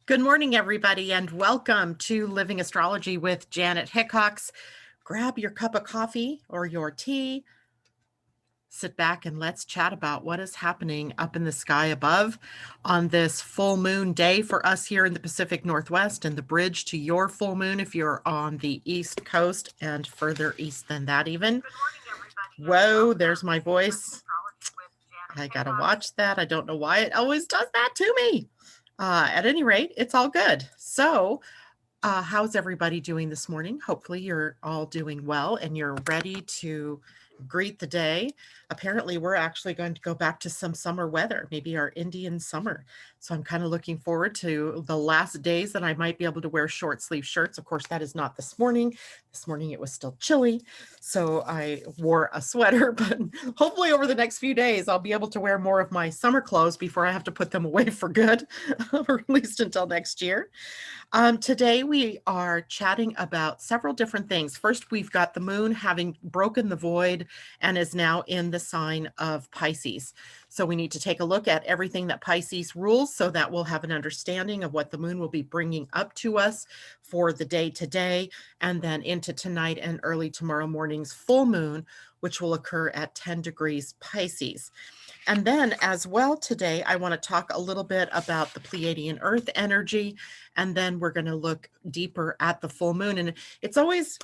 Good morning, everybody, and welcome to Living Astrology with Janet Hickox. Grab your cup of coffee or your tea, sit back, and let's chat about what is happening up in the sky above on this full moon day for us here in the Pacific Northwest, and the bridge to your full moon if you're on the East Coast and further east than that even. Whoa, there's my voice. I gotta watch that. I don't know why it always does that to me. At any rate, it's all good. So, how's everybody doing this morning? Hopefully, you're all doing well and you're ready to greet the day. Apparently, we're actually going to go back to some summer weather, maybe our Indian summer. So, I'm kind of looking forward to the last days that I might be able to wear short sleeve shirts. Of course, that is not this morning. This morning, it was still chilly. So, I wore a sweater, but hopefully, over the next few days, I'll be able to wear more of my summer clothes before I have to put them away for good, or at least until next year. Today we are chatting about several different things. First, we've got the moon having broken the void and is now in the sign of Pisces. So we need to take a look at everything that Pisces rules so that we'll have an understanding of what the moon will be bringing up to us for the day today, and then into tonight and early tomorrow morning's full moon, which will occur at 10 degrees Pisces. And then as well today, I want to talk a little bit about the Pleiadian-Earth energy, and then we're going to look deeper at the full moon. And it's always,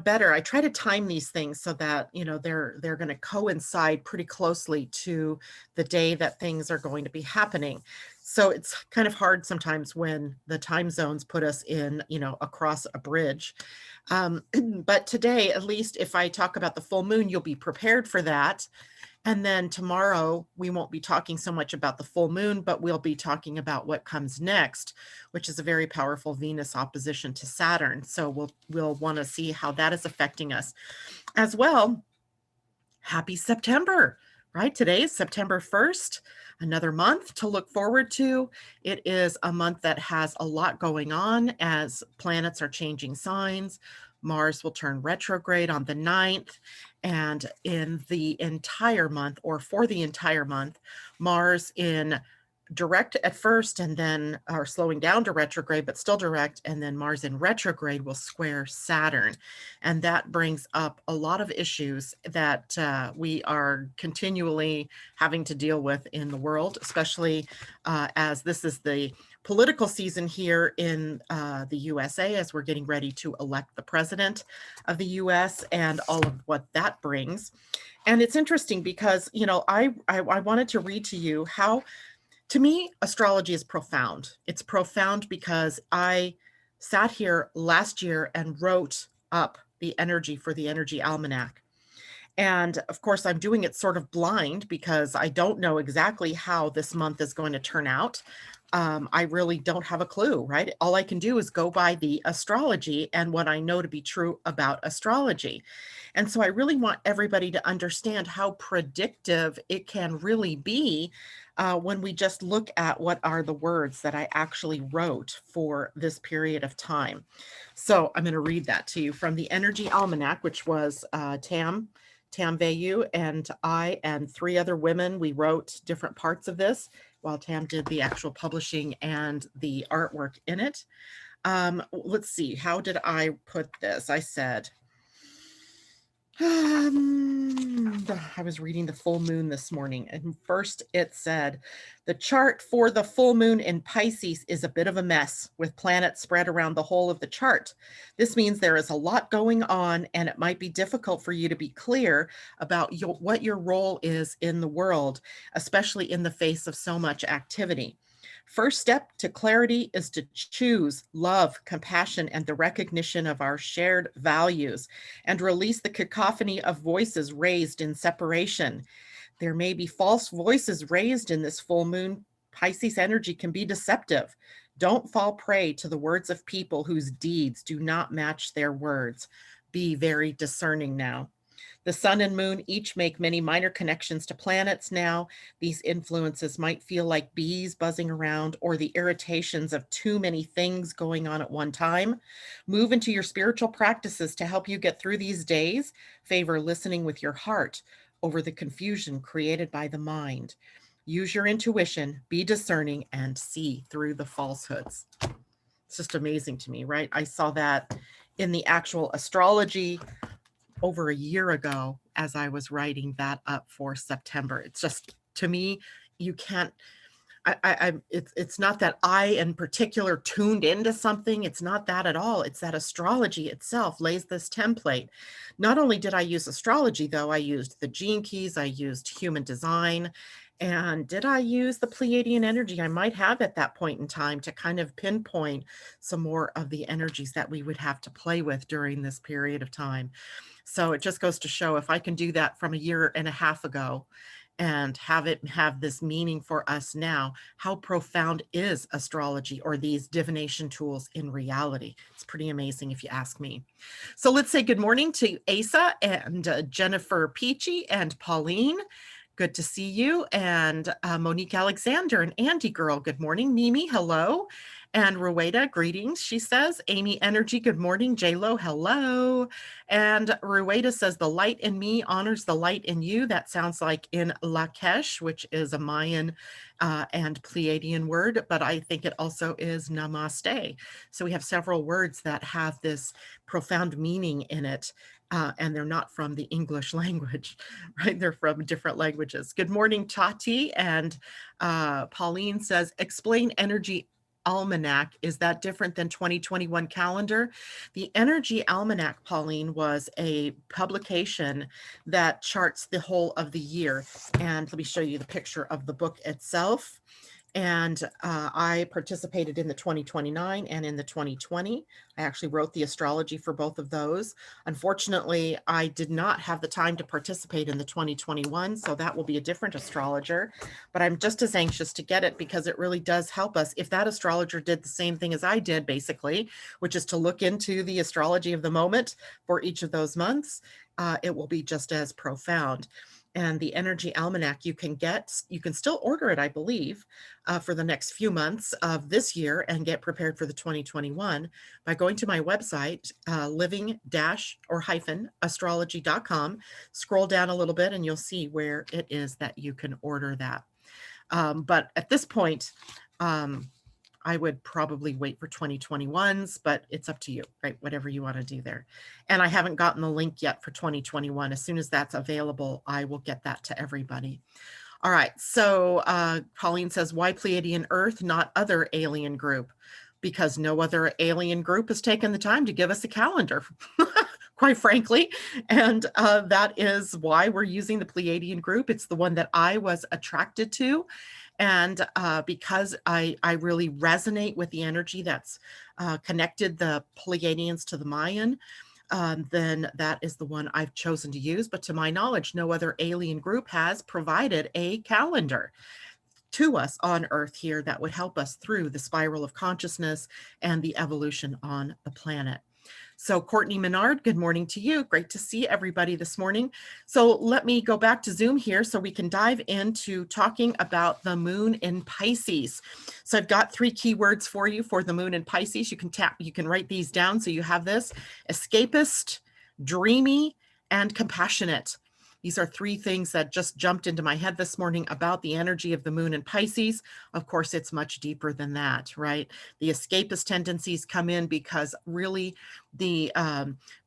better. I try to time these things so that, they're going to coincide pretty closely to the day that things are going to be happening. So it's kind of hard sometimes when the time zones put us in, across a bridge. But today, at least if I talk about the full moon, you'll be prepared for that. And then tomorrow, we won't be talking so much about the full moon, but we'll be talking about what comes next, which is a very powerful Venus opposition to Saturn. So we'll want to see how that is affecting us. As well, happy September, right? Today is September 1st, another month to look forward to. It is a month that has a lot going on as planets are changing signs. Mars will turn retrograde on the 9th. And in the entire month, or for the entire month, Mars in direct at first and then are slowing down to retrograde, but still direct. And then Mars in retrograde will square Saturn. And that brings up a lot of issues that we are continually having to deal with in the world, especially as this is the political season here in the USA, as we're getting ready to elect the president of the US and all of what that brings. And it's interesting because, I wanted to read to you how, to me, astrology is profound. It's profound because I sat here last year and wrote up the energy for the Energy Almanac. And of course, I'm doing it sort of blind because I don't know exactly how this month is going to turn out. I really don't have a clue, right? All I can do is go by the astrology and what I know to be true about astrology. And so I really want everybody to understand how predictive it can really be when we just look at what are the words that I actually wrote for this period of time. So I'm going to read that to you from the Energy Almanac, which was Tam Vayu and I and three other women. We wrote different parts of this while Tam did the actual publishing and the artwork in it. Let's see, how did I put this? I said, I was reading the full moon this morning, and first it said, the chart for the full moon in Pisces is a bit of a mess with planets spread around the whole of the chart. This means there is a lot going on, and it might be difficult for you to be clear about what your role is in the world, especially in the face of so much activity. First step to clarity is to choose love, compassion, and the recognition of our shared values, and release the cacophony of voices raised in separation. There may be false voices raised in this full moon. Pisces energy can be deceptive. Don't fall prey to the words of people whose deeds do not match their words. Be very discerning now. The sun and moon each make many minor connections to planets now. These influences might feel like bees buzzing around or the irritations of too many things going on at one time. Move into your spiritual practices to help you get through these days. Favor listening with your heart over the confusion created by the mind. Use your intuition, be discerning, and see through the falsehoods. It's just amazing to me, right? I saw that in the actual astrology over a year ago as I was writing that up for September. It's just, to me, you can't, it's not that I in particular tuned into something. It's not that at all. It's that astrology itself lays this template. Not only did I use astrology, though, I used the gene keys, I used human design, and did I use the Pleiadian energy? I might have at that point in time to kind of pinpoint some more of the energies that we would have to play with during this period of time. So it just goes to show, if I can do that from a year and a half ago and have it have this meaning for us now, how profound is astrology or these divination tools in reality? It's pretty amazing if you ask me. So let's say good morning to Asa and Jennifer Peachy and Pauline. Good to see you. And Monique Alexander and Andy Girl, good morning. Mimi, hello. And Rueda, greetings, she says. Amy Energy, good morning. J-Lo, hello. And Rueda says, the light in me honors the light in you. That sounds like in Lakesh, which is a Mayan and Pleiadian word, but I think it also is namaste. So we have several words that have this profound meaning in it. And they're not from the English language, right? They're from different languages. Good morning, Tati. And Pauline says, explain energy almanac. Is that different than 2021 calendar? The Energy Almanac, Pauline, was a publication that charts the whole of the year. And let me show you the picture of the book itself. And I participated in the 2029 and in the 2020. I actually wrote the astrology for both of those. Unfortunately, I did not have the time to participate in the 2021, so that will be a different astrologer. But I'm just as anxious to get it because it really does help us. If that astrologer did the same thing as I did, basically, which is to look into the astrology of the moment for each of those months, it will be just as profound. And the Energy Almanac you can still order it, I believe, for the next few months of this year and get prepared for the 2021 by going to my website, living-astrology.com. Scroll down a little bit and you'll see where it is that you can order that. But at this point, I would probably wait for 2021s, but it's up to you, right? Whatever you want to do there. And I haven't gotten the link yet for 2021. As soon as that's available, I will get that to everybody. All right. So Pauline says, why Pleiadian-Earth, not other alien group? Because no other alien group has taken the time to give us a calendar, quite frankly. And that is why we're using the Pleiadian group. It's the one that I was attracted to. And because I really resonate with the energy that's connected the Pleiadians to the Mayan, then that is the one I've chosen to use. But to my knowledge, no other alien group has provided a calendar to us on Earth here that would help us through the spiral of consciousness and the evolution on the planet. So Courtney Menard, good morning to you. Great to see everybody this morning. So let me go back to Zoom here so we can dive into talking about the moon in Pisces. So I've got 3 keywords for you for the moon in Pisces. You can write these down so you have this: escapist, dreamy, and compassionate. These are 3 things that just jumped into my head this morning about the energy of the moon in Pisces. Of course, it's much deeper than that, right? The escapist tendencies come in because really the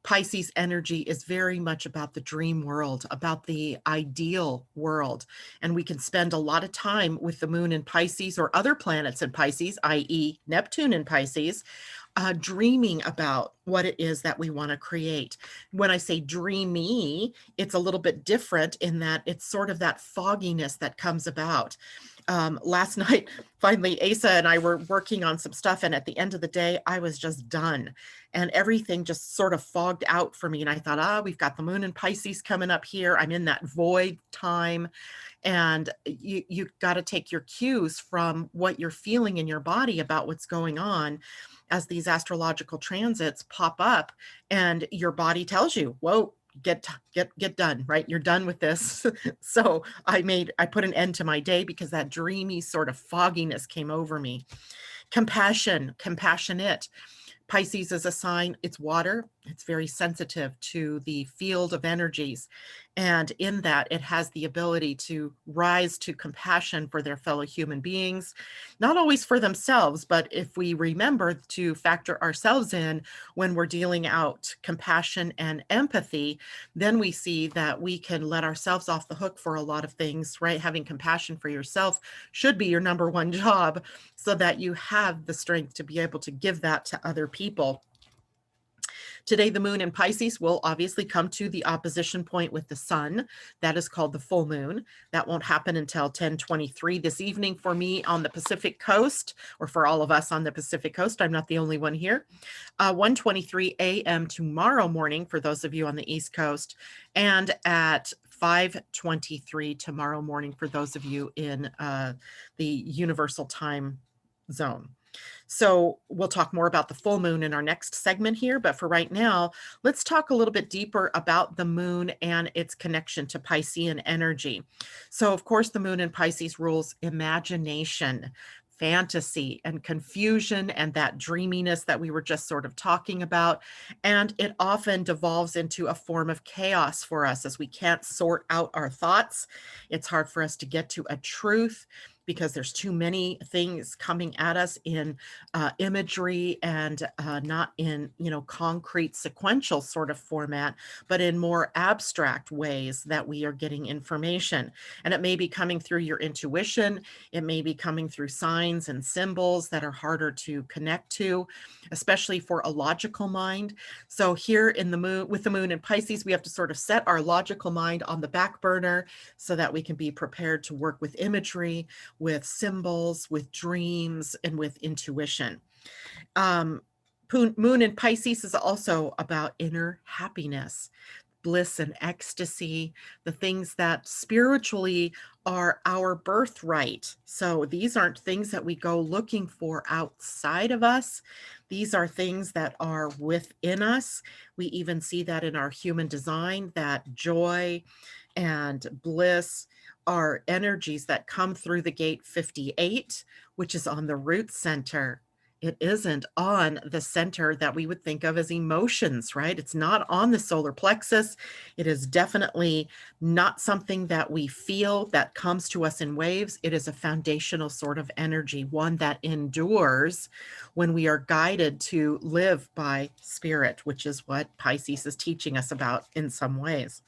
Pisces energy is very much about the dream world, about the ideal world. And we can spend a lot of time with the moon in Pisces or other planets in Pisces, i.e. Neptune in Pisces, dreaming about what it is that we want to create. When I say dreamy, it's a little bit different in that it's sort of that fogginess that comes about. Last night, finally, Asa and I were working on some stuff, and at the end of the day, I was just done. And everything just sort of fogged out for me. And I thought, we've got the moon in Pisces coming up here. I'm in that void time. And you got to take your cues from what you're feeling in your body about what's going on as these astrological transits pop up, and your body tells you, whoa, get done, right? You're done with this. So I put an end to my day because that dreamy sort of fogginess came over me. Compassionate. Pisces is a sign, it's water. It's very sensitive to the field of energies. And in that, it has the ability to rise to compassion for their fellow human beings, not always for themselves, but if we remember to factor ourselves in when we're dealing out compassion and empathy, then we see that we can let ourselves off the hook for a lot of things, right? Having compassion for yourself should be your number one job so that you have the strength to be able to give that to other people. Today, the moon in Pisces will obviously come to the opposition point with the sun. That is called the full moon. That won't happen until 10:23 this evening for me on the Pacific Coast, or for all of us on the Pacific Coast. I'm not the only one here. 1:23 a.m. tomorrow morning for those of you on the East Coast, and at 5:23 tomorrow morning for those of you in the Universal Time Zone. So we'll talk more about the full moon in our next segment here. But for right now, let's talk a little bit deeper about the moon and its connection to Piscean energy. So, of course, the moon in Pisces rules imagination, fantasy, and confusion, and that dreaminess that we were just sort of talking about. And it often devolves into a form of chaos for us as we can't sort out our thoughts. It's hard for us to get to a truth because there's too many things coming at us in imagery and not in, concrete sequential sort of format, but in more abstract ways that we are getting information. And it may be coming through your intuition. It may be coming through signs and symbols that are harder to connect to, especially for a logical mind. So here in the moon, with the moon in Pisces, we have to sort of set our logical mind on the back burner so that we can be prepared to work with imagery, with symbols, with dreams, and with intuition. Moon in Pisces is also about inner happiness, bliss and ecstasy, the things that spiritually are our birthright. So these aren't things that we go looking for outside of us. These are things that are within us. We even see that in our human design, that joy and bliss are energies that come through the gate 58, which is on the root center. It isn't on the center that we would think of as emotions, right? It's not on the solar plexus. It is definitely not something that we feel that comes to us in waves. It is a foundational sort of energy, one that endures when we are guided to live by spirit, which is what Pisces is teaching us about in some ways.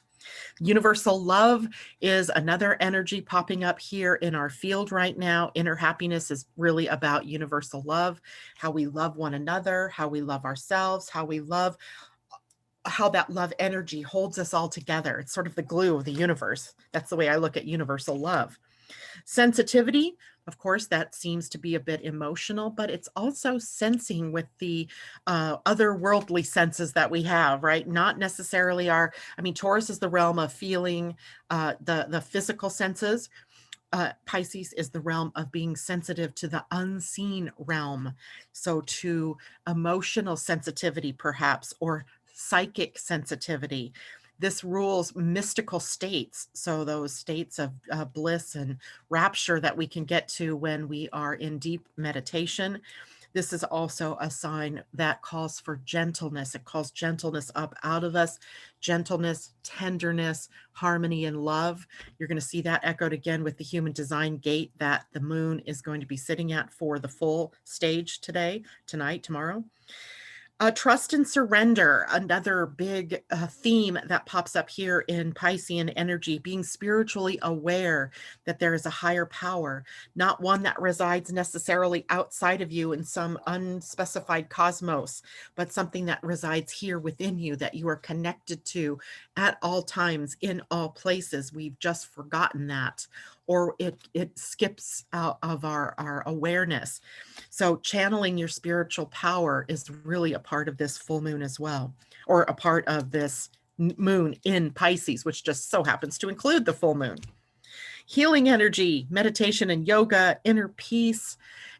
Universal love is another energy popping up here in our field right now. Inner happiness is really about universal love, how we love one another, how we love ourselves, how that love energy holds us all together. It's sort of the glue of the universe. That's the way I look at universal love. Sensitivity, of course, that seems to be a bit emotional, but it's also sensing with the otherworldly senses that we have, right? Not necessarily Taurus is the realm of feeling, the physical senses. Pisces is the realm of being sensitive to the unseen realm. So to emotional sensitivity, perhaps, or psychic sensitivity. This rules mystical states. So those states of bliss and rapture that we can get to when we are in deep meditation. This is also a sign that calls for gentleness. It calls gentleness up out of us, gentleness, tenderness, harmony, and love. You're going to see that echoed again with the human design gate that the moon is going to be sitting at for the full stage tonight, tomorrow. Trust and surrender, another big theme that pops up here in Piscean energy, being spiritually aware that there is a higher power, not one that resides necessarily outside of you in some unspecified cosmos, but something that resides here within you that you are connected to at all times, in all places. We've just forgotten that, or it skips out of our awareness. So channeling your spiritual power is really a part of this full moon as well, or a part of this moon in Pisces, which just so happens to include the full moon. Healing energy, meditation and yoga, inner peace,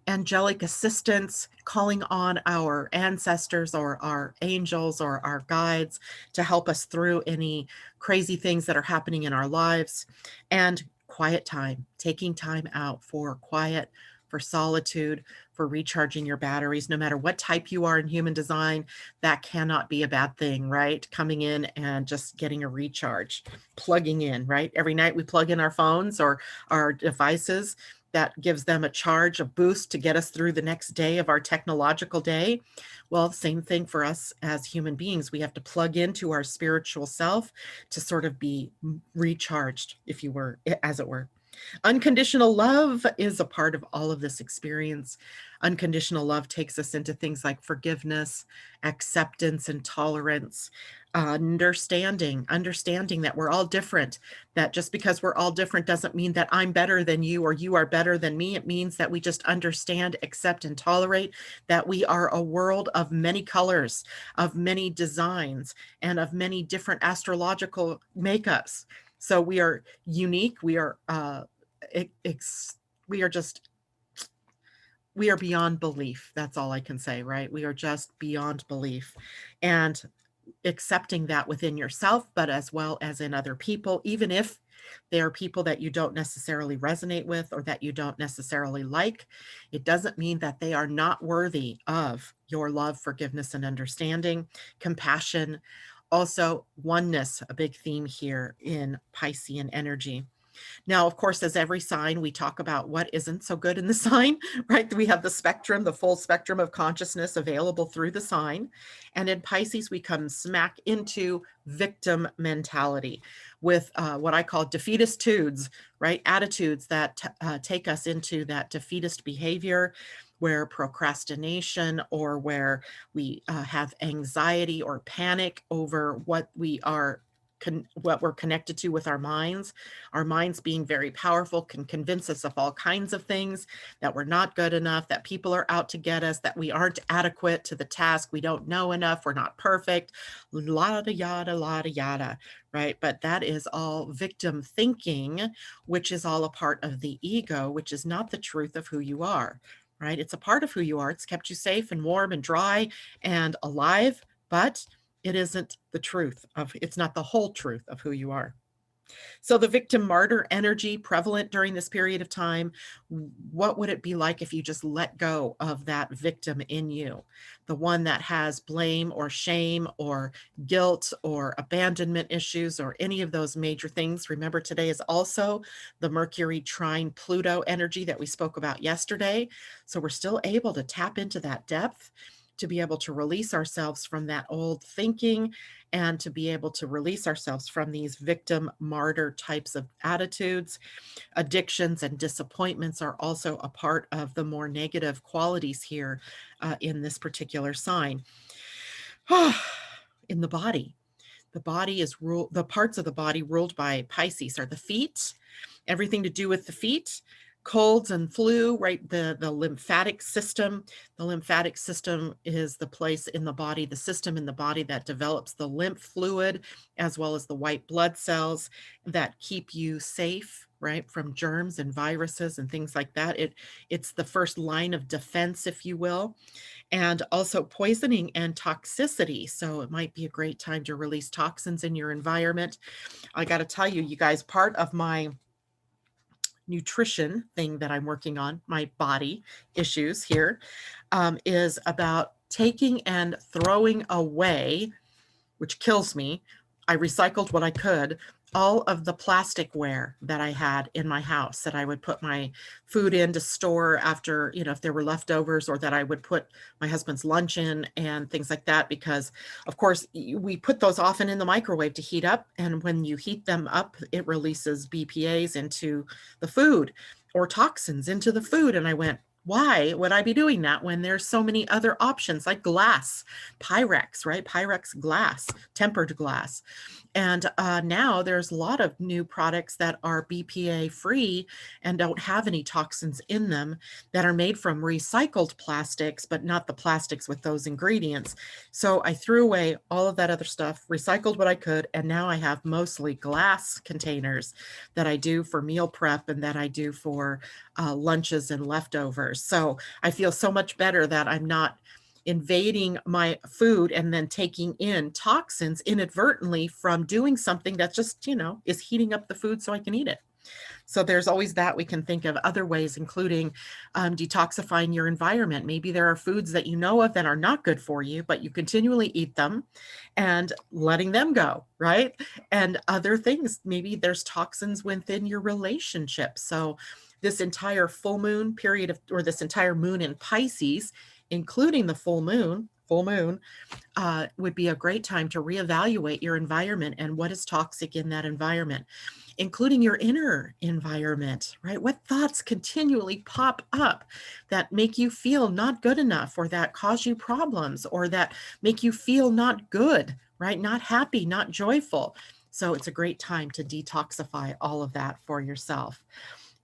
angelic assistance, calling on our ancestors or our angels or our guides to help us through any crazy things that are happening in our lives, and quiet time, taking time out for quiet, for solitude, for recharging your batteries. No matter what type you are in human design, that cannot be a bad thing, right? Coming in and just getting a recharge, plugging in, right? Every night we plug in our phones or our devices. That gives them a charge, a boost to get us through the next day of our technological day. Well, same thing for us as human beings. We have to plug into our spiritual self to sort of be recharged, if you were, as it were. Unconditional love is a part of all of this experience. Unconditional love takes us into things like forgiveness, acceptance, and tolerance. Understanding that we're all different, that just because we're all different doesn't mean that I'm better than you or you are better than me. It means that we just understand, accept, and tolerate that we are a world of many colors, of many designs, and of many different astrological makeups. So we are unique. We are we are just we are beyond belief. That's all I can say, right? We are just beyond belief. And accepting that within yourself, but as well as in other people, even if they are people that you don't necessarily resonate with or that you don't necessarily like, it doesn't mean that they are not worthy of your love, forgiveness, and understanding, compassion. Also, oneness, a big theme here in Piscean energy. Now, of course, as every sign, we talk about what isn't so good in the sign, right? We have the spectrum, the full spectrum of consciousness available through the sign. And in Pisces, we come smack into victim mentality with what I call defeatitudes, right? Attitudes that take us into that defeatist behavior, where procrastination or where we have anxiety or panic over what we are what we're connected to with our minds. Our minds being very powerful can convince us of all kinds of things, that we're not good enough, that people are out to get us, that we aren't adequate to the task, we don't know enough, we're not perfect, yada, yada, right? But that is all victim thinking, which is all a part of the ego, which is not the truth of who you are, right? It's a part of who you are. It's kept you safe and warm and dry and alive, but it isn't the truth of, it's not the whole truth of who you are. So the victim martyr energy prevalent during this period of time, what would it be like if you just let go of that victim in you? The one that has blame or shame or guilt or abandonment issues or any of those major things. Remember, today is also the Mercury trine Pluto energy that we spoke about yesterday. So we're still able to tap into that depth, to be able to release ourselves from that old thinking and to be able to release ourselves from these victim martyr types of attitudes. Addictions and disappointments are also a part of the more negative qualities here in this particular sign. In the body. The body is ruled, the parts of the body ruled by Pisces are the feet, everything to do with the feet, colds and flu, right? The lymphatic system. The lymphatic system is the place in the body, the system in the body that develops the lymph fluid, as well as the white blood cells that keep you safe, right? From germs and viruses and things like that. It's the first line of defense, if you will. And also poisoning and toxicity. So it might be a great time to release toxins in your environment. I got to tell you, you guys, part of my nutrition thing that I'm working on, my body issues here, is about taking and throwing away, which kills me. I recycled what I could, all of the plasticware that I had in my house that I would put my food in to store after, if there were leftovers, or that I would put my husband's lunch in and things like that. Because of course we put those often in the microwave to heat up. And when you heat them up, it releases BPAs into the food or toxins into the food. And I went, why would I be doing that when there's so many other options like glass, Pyrex, right? Pyrex glass, tempered glass. And now there's a lot of new products that are BPA free and don't have any toxins in them, that are made from recycled plastics, but not the plastics with those ingredients. So I threw away all of that other stuff, recycled what I could, and now I have mostly glass containers that I do for meal prep and that I do for lunches and leftovers. So I feel so much better that I'm not invading my food and then taking in toxins inadvertently from doing something that just, is heating up the food so I can eat it. So there's always that. We can think of other ways, including detoxifying your environment. Maybe there are foods that you know of that are not good for you, but you continually eat them, and letting them go, right? And other things, maybe there's toxins within your relationship. So this entire full moon period of, or this entire moon in Pisces, including the full moon, would be a great time to reevaluate your environment and what is toxic in that environment, including your inner environment, right? What thoughts continually pop up that make you feel not good enough, or that cause you problems, or that make you feel not good, right? Not happy, not joyful. So it's a great time to detoxify all of that for yourself.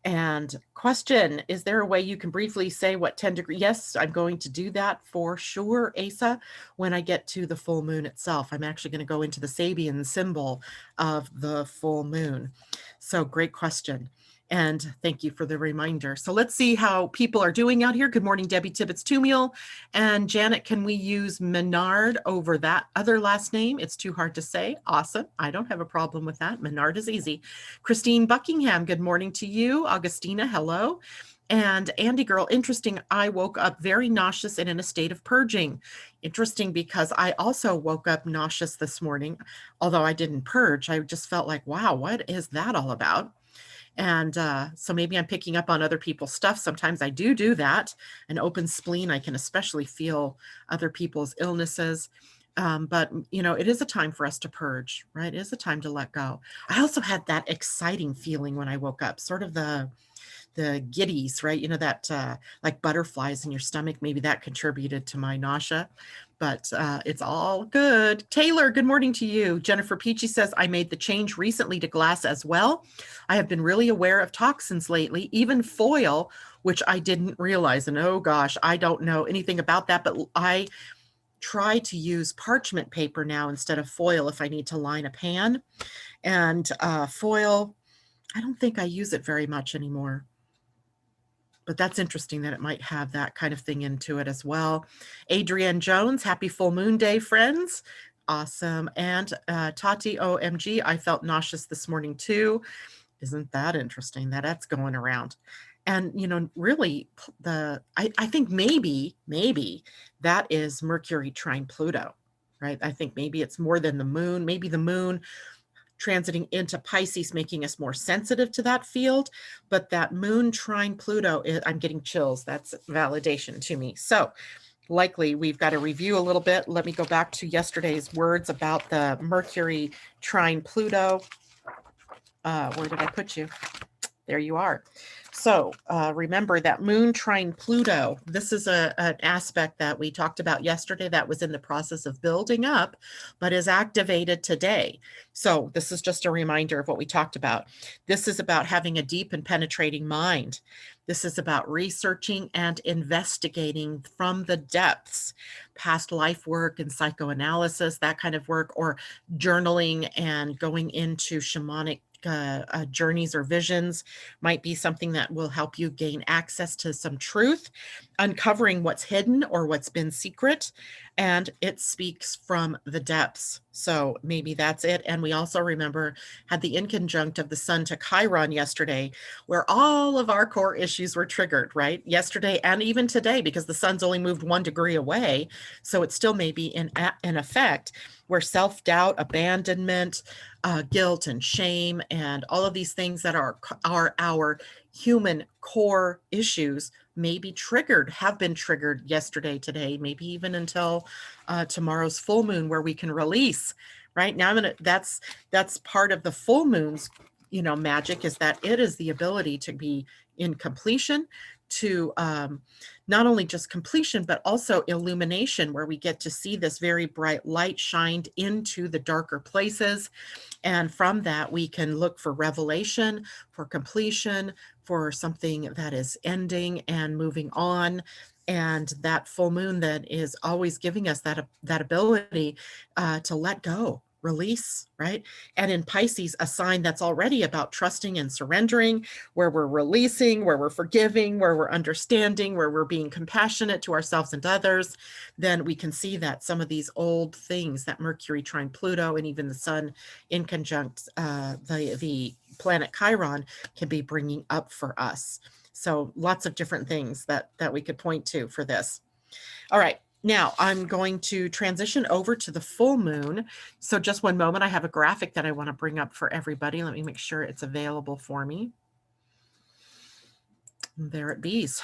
And question, is there a way you can briefly say what 10 degrees? Yes, I'm going to do that for sure, Asa, when I get to the full moon itself. I'm actually going to go into the Sabian symbol of the full moon. So great question. And thank you for the reminder. So let's see how people are doing out here. Good morning, Debbie Tibbetts-Tumiel. And Janet, can we use Menard over that other last name? It's too hard to say. Awesome. I don't have a problem with that. Menard is easy. Christine Buckingham, good morning to you. Augustina, hello. And Andy Girl, interesting. I woke up very nauseous and in a state of purging. Interesting, because I also woke up nauseous this morning, although I didn't purge. I just felt like, wow, what is that all about? And so maybe I'm picking up on other people's stuff. Sometimes I do that. An open spleen, I can especially feel other people's illnesses. But, it is a time for us to purge, right? It is a time to let go. I also had that exciting feeling when I woke up, sort of the giddies, right? That like butterflies in your stomach, maybe that contributed to my nausea, but it's all good. Taylor, good morning to you. Jennifer Peachy says, I made the change recently to glass as well. I have been really aware of toxins lately, even foil, which I didn't realize. And oh gosh, I don't know anything about that, but I try to use parchment paper now instead of foil if I need to line a pan. And foil, I don't think I use it very much anymore. But that's interesting that it might have that kind of thing into it as well. Adrienne Jones, happy full moon day, friends. Awesome. And Tati, OMG, I felt nauseous this morning too. Isn't that interesting that that's going around? And, really I think maybe that is Mercury trine Pluto, right? I think maybe it's more than the moon. Maybe the moon transiting into Pisces, making us more sensitive to that field. But that moon trine Pluto, I'm getting chills. That's validation to me. So likely we've got to review a little bit. Let me go back to yesterday's words about the Mercury trine Pluto. Where did I put you? There you are. So remember that moon trine Pluto, this is an aspect that we talked about yesterday that was in the process of building up, but is activated today. So this is just a reminder of what we talked about. This is about having a deep and penetrating mind. This is about researching and investigating from the depths, past life work and psychoanalysis, that kind of work, or journaling and going into shamanic journeys or visions might be something that will help you gain access to some truth, uncovering what's hidden or what's been secret, and it speaks from the depths. So maybe that's it. And we also remember had the inconjunct of the sun to Chiron yesterday, where all of our core issues were triggered, right? Yesterday and even today, because the sun's only moved 1 degree away. So it still may be in effect, where self-doubt, abandonment, guilt and shame, and all of these things that are our human core issues may be triggered, have been triggered yesterday, today, maybe even until tomorrow's full moon, where we can release. Right now, that's part of the full moon's magic, is that it is the ability to be in completion, to not only just completion, but also illumination, where we get to see this very bright light shined into the darker places. And from that, we can look for revelation, for completion, for something that is ending and moving on. And that full moon that is always giving us that ability to let go, release, right? And in Pisces, a sign that's already about trusting and surrendering, where we're releasing, where we're forgiving, where we're understanding, where we're being compassionate to ourselves and others, then we can see that some of these old things, that Mercury trine Pluto and even the sun in conjunct the planet Chiron can be bringing up for us. So lots of different things that we could point to for this. All right. Now I'm going to transition over to the full moon. So just one moment, I have a graphic that I want to bring up for everybody. Let me make sure it's available for me. There it bees.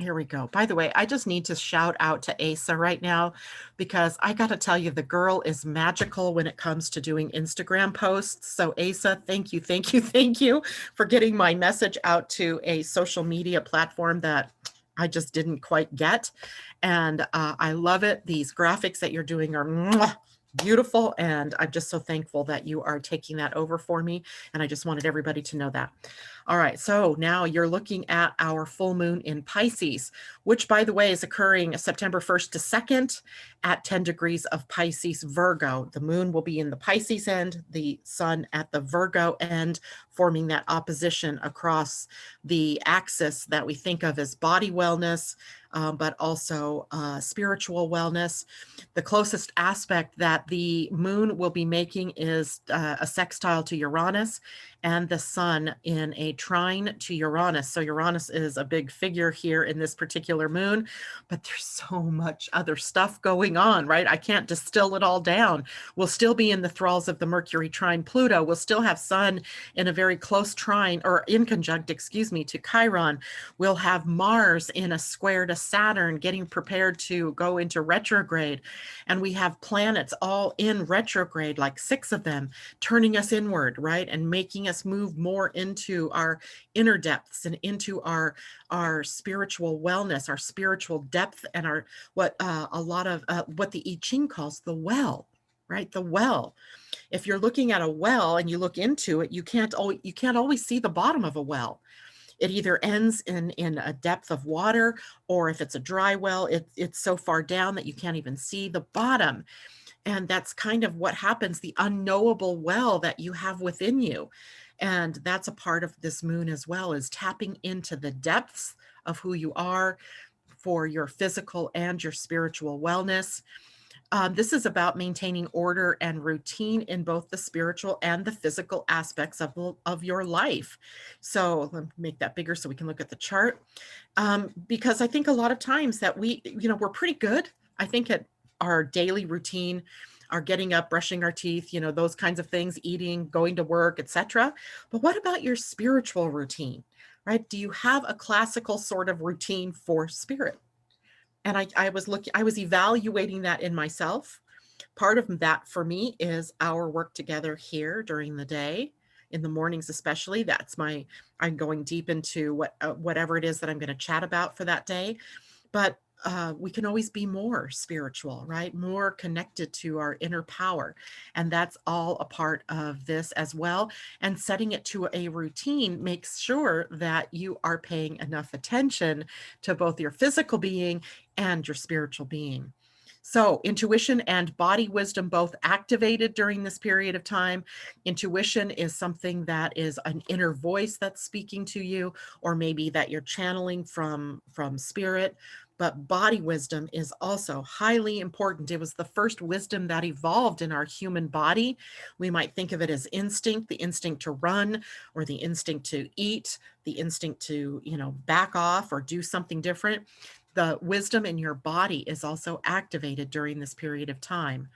Here we go. By the way, I just need to shout out to Asa right now, because I got to tell you, the girl is magical when it comes to doing Instagram posts. So Asa, thank you, thank you, thank you for getting my message out to a social media platform that I just didn't quite get. And I love it. These graphics that you're doing are mwah, beautiful. And I'm just so thankful that you are taking that over for me. And I just wanted everybody to know that. All right, so now you're looking at our full moon in Pisces, which, by the way, is occurring September 1st to 2nd at 10 degrees of Pisces Virgo. The moon will be in the Pisces end, the sun at the Virgo end, forming that opposition across the axis that we think of as body wellness, but also spiritual wellness. The closest aspect that the moon will be making is a sextile to Uranus, and the sun in a trine to Uranus. So Uranus is a big figure here in this particular moon, but there's so much other stuff going on, right? I can't distill it all down. We'll still be in the thralls of the Mercury trine Pluto. We'll still have sun in a very close trine, or in conjunct, excuse me, to Chiron. We'll have Mars in a square to Saturn, getting prepared to go into retrograde. And we have planets all in retrograde, like 6 of them, turning us inward, right? And making us move more into our inner depths and into our spiritual wellness, our spiritual depth, and our what a lot of what the I Ching calls the well, right? The well. If you're looking at a well and you look into it, you can't always see the bottom of a well. It either ends in a depth of water, or if it's a dry well, it's so far down that you can't even see the bottom. And that's kind of what happens, the unknowable well that you have within you. And that's a part of this moon as well, is tapping into the depths of who you are for your physical and your spiritual wellness. This is about maintaining order and routine in both the spiritual and the physical aspects of your life. So let me make that bigger so we can look at the chart. Because I think a lot of times that we're pretty good, I think, at our daily routine, our getting up, brushing our teeth, those kinds of things, eating, going to work, etc. But what about your spiritual routine, right? Do you have a classical sort of routine for spirit? And I was evaluating that in myself. Part of that for me is our work together here during the day, in the mornings especially. I'm going deep into whatever it is that I'm going to chat about for that day. But we can always be more spiritual, right? More connected to our inner power. And that's all a part of this as well. And setting it to a routine makes sure that you are paying enough attention to both your physical being and your spiritual being. So intuition and body wisdom both activated during this period of time. Intuition is something that is an inner voice that's speaking to you, or maybe that you're channeling from spirit. But body wisdom is also highly important. It was the first wisdom that evolved in our human body. We might think of it as instinct, the instinct to run, or the instinct to eat, the instinct to, back off or do something different. The wisdom in your body is also activated during this period of time.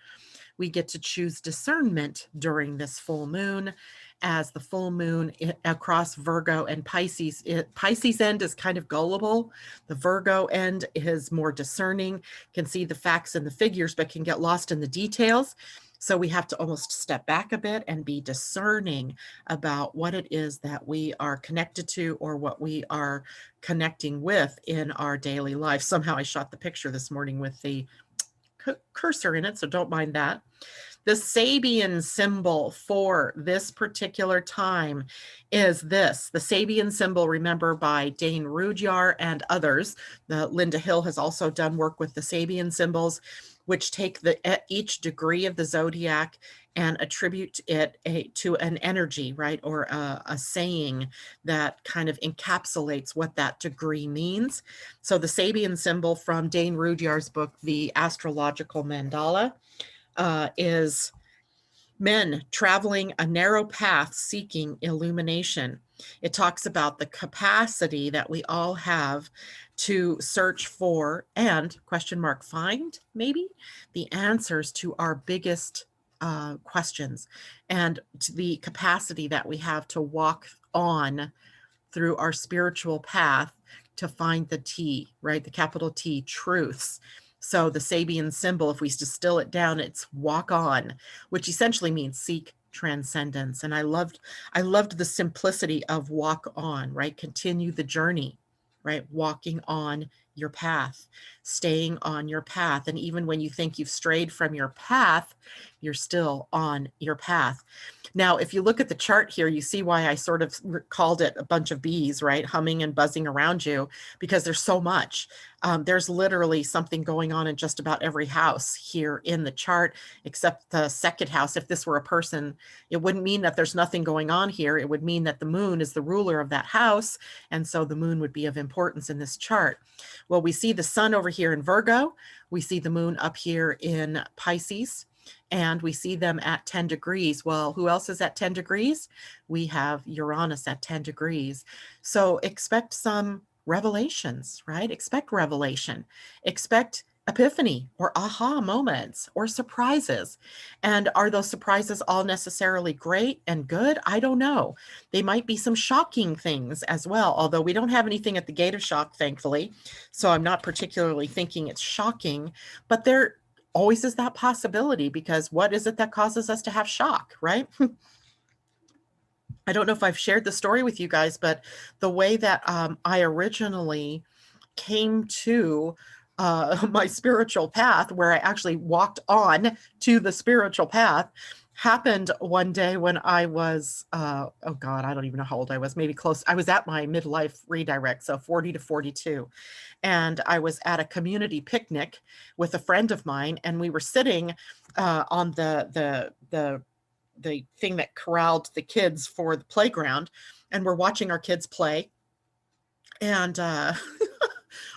We get to choose discernment during this full moon, as the full moon across Virgo and Pisces. Pisces end is kind of gullible. The Virgo end is more discerning, can see the facts and the figures, but can get lost in the details. So we have to almost step back a bit and be discerning about what it is that we are connected to, or what we are connecting with in our daily life. Somehow I shot the picture this morning with the cursor in it, so don't mind that. The Sabian symbol for this particular time is this. The Sabian symbol, remember, by Dane Rudyard and others. Linda Hill has also done work with the Sabian symbols, which take each degree of the zodiac and attribute it to an energy, right? Or a saying that kind of encapsulates what that degree means. So the Sabian symbol from Dane Rudyard's book, The Astrological Mandala, is Men traveling a narrow path seeking illumination. It talks about the capacity that we all have to search for and question mark find maybe the answers to our biggest questions, and to the capacity that we have to walk on through our spiritual path to find the T, right? The capital T, truths. So the Sabian symbol, if we distill it down, it's walk on, which essentially means seek transcendence. And I loved the simplicity of walk on, right? Continue the journey, right? Walking on your path, staying on your path. And even when you think you've strayed from your path, you're still on your path. Now, if you look at the chart here, you see why I sort of called it a bunch of bees, right? Humming and buzzing around you, because there's so much. There's literally something going on in just about every house here in the chart, except the second house. If this were a person, it wouldn't mean that there's nothing going on here. It would mean that the moon is the ruler of that house. And so the moon would be of importance in this chart. Well, we see the sun over here in Virgo. We see the moon up here in Pisces. And we see them at 10 degrees. Well, who else is at 10 degrees? We have Uranus at 10 degrees. So expect some revelations, right? Expect revelation. Expect epiphany or aha moments or surprises. And are those surprises all necessarily great and good? I don't know. They might be some shocking things as well, although we don't have anything at the gate of shock, thankfully. So I'm not particularly thinking it's shocking, but there always is that possibility, because what is it that causes us to have shock, right? I don't know if I've shared the story with you guys, but the way that I originally came to my spiritual path, where I actually walked on to the spiritual path, happened one day when I was, oh God, I don't even know how old I was, maybe close. I was at my midlife redirect, so 40 to 42. And I was at a community picnic with a friend of mine, and we were sitting on the thing that corralled the kids for the playground, and we're watching our kids play. And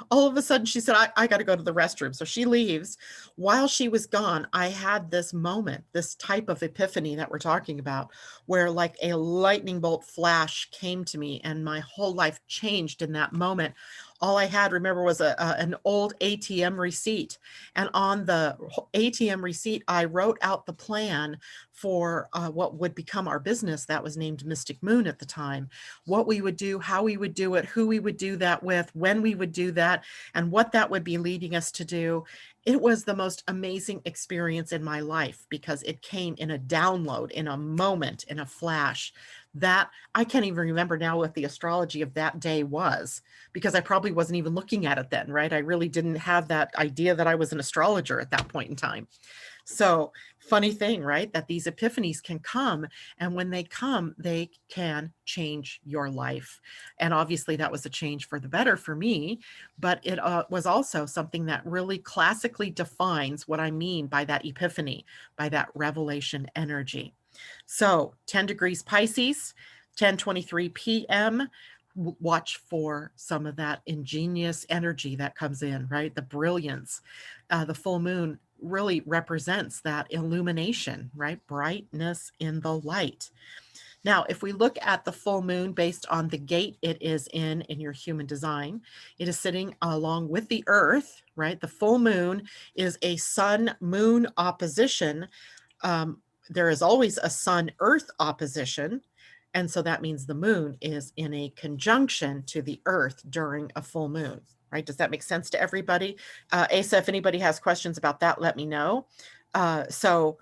all of a sudden she said, I got to go to the restroom. So she leaves. While she was gone, I had this moment, this type of epiphany that we're talking about, where like a lightning bolt flash came to me and my whole life changed in that moment. All I had, remember, was an old ATM receipt. And on the ATM receipt, I wrote out the plan for what would become our business that was named Mystic Moon at the time, what we would do, how we would do it, who we would do that with, when we would do that, and what that would be leading us to do. It was the most amazing experience in my life, because it came in a download, in a moment, in a flash, that I can't even remember now what the astrology of that day was, because I probably wasn't even looking at it then, right? I really didn't have that idea that I was an astrologer at that point in time. So funny thing, right? That these epiphanies can come, and when they come, they can change your life. And obviously that was a change for the better for me, but it was also something that really classically defines what I mean by that epiphany, by that revelation energy. So 10 degrees Pisces, 10:23 p.m. Watch for some of that ingenious energy that comes in, right? The brilliance. The full moon really represents that illumination, right? Brightness in the light. Now, if we look at the full moon based on the gate it is in your human design, it is sitting along with the earth, right? The full moon is a sun-moon opposition. There is always a sun-earth opposition. And so that means the moon is in a conjunction to the earth during a full moon, right? Does that make sense to everybody? Asa, if anybody has questions about that, let me know. So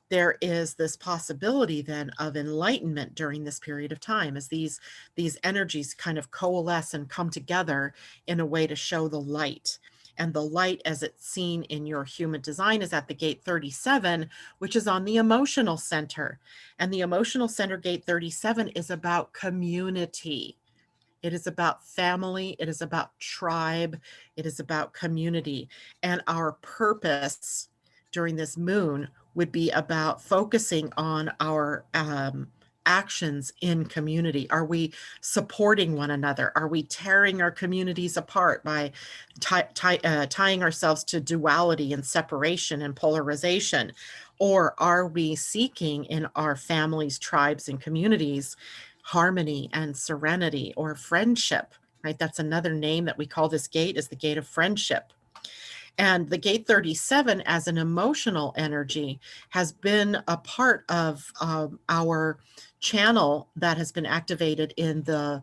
there is this possibility then of enlightenment during this period of time, as these energies kind of coalesce and come together in a way to show the light. And the light, as it's seen in your human design, is at the gate 37, which is on the emotional center. And the emotional center, gate 37, is about community. It is about family. It is about tribe. It is about community. And our purpose during this moon would be about focusing on our actions in community. Are we supporting one another? Are we tearing our communities apart by tying ourselves to duality and separation and polarization? Or are we seeking in our families, tribes, and communities harmony and serenity or friendship, right? That's another name that we call this gate, is the gate of friendship. And the gate 37 as an emotional energy has been a part of our channel that has been activated in the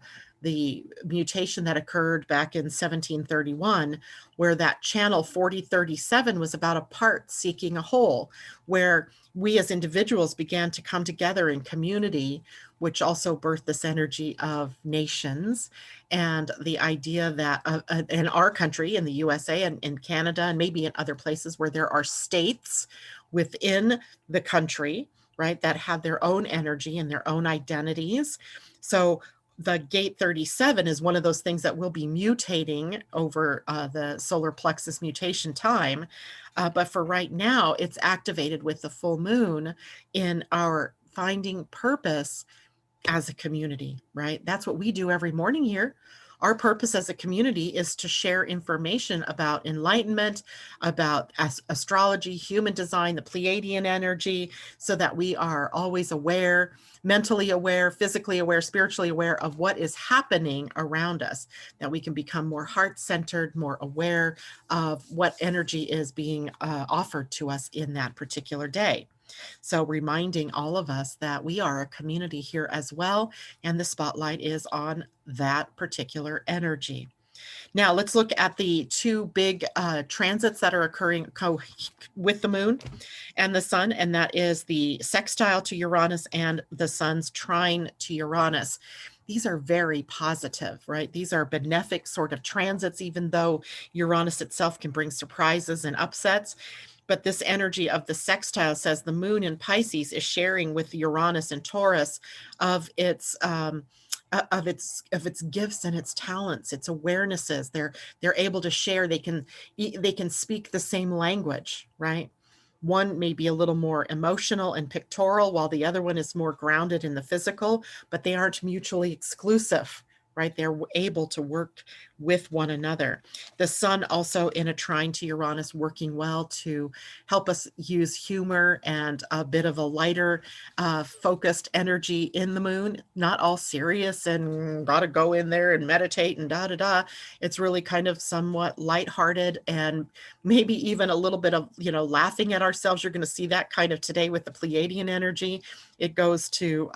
mutation that occurred back in 1731, where that channel 4037 was about a part seeking a whole, where we as individuals began to come together in community, which also birthed this energy of nations and the idea that in our country, in the USA and in Canada, and maybe in other places where there are states within the country, right, that have their own energy and their own identities. So the gate 37 is one of those things that will be mutating over the solar plexus mutation time. But for right now, it's activated with the full moon in our finding purpose as a community, right? That's what we do every morning here. Our purpose as a community is to share information about enlightenment, about astrology, human design, the Pleiadian energy, so that we are always aware, mentally aware, physically aware, spiritually aware of what is happening around us, that we can become more heart-centered, more aware of what energy is being offered to us in that particular day. So reminding all of us that we are a community here as well, and the spotlight is on that particular energy. Now let's look at the two big transits that are occurring with the moon and the sun, and that is the sextile to Uranus and the sun's trine to Uranus. These are very positive, right? These are benefic sort of transits, even though Uranus itself can bring surprises and upsets. But this energy of the sextile says the moon in Pisces is sharing with Uranus and Taurus of its gifts and its talents, its awarenesses. They're able to share. They can speak the same language, right? One may be a little more emotional and pictorial, while the other one is more grounded in the physical, but they aren't mutually exclusive, right? They're able to work with one another. The sun also in a trine to Uranus, working well to help us use humor and a bit of a lighter focused energy in the moon, not all serious and gotta go in there and meditate and da-da-da. It's really kind of somewhat lighthearted and maybe even a little bit of, laughing at ourselves. You're gonna see that kind of today with the Pleiadian energy. It goes to